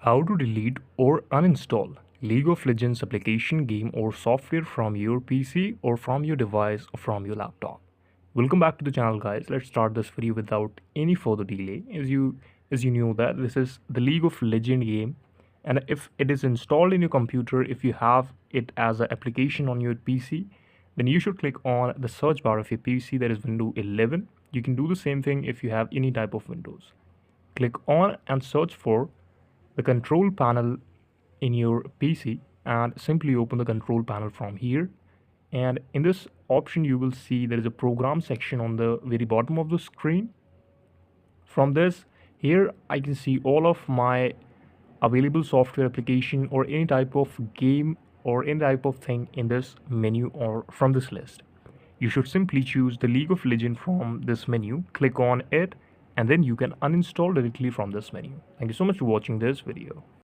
How to delete or uninstall League of Legends application, game or software from your PC or from your device or from your laptop. Welcome back to the channel, guys. Let's start this video without any further delay. As you know that this is the League of Legends game, and if it is installed in your computer, if you have it as an application on your PC, then you should click on the search bar of your PC, that is Windows 11. You can do the same thing if you have any type of Windows. Click on and search for the control panel in your PC and simply open the control panel from here. And in this option, you will see there is a program section on the very bottom of the screen. From this, here I can see all of my available software application or any type of game or any type of thing in this menu or from this list. You should simply choose the League of Legends from this menu, click on it, and then you can uninstall directly from this menu. Thank you so much for watching this video.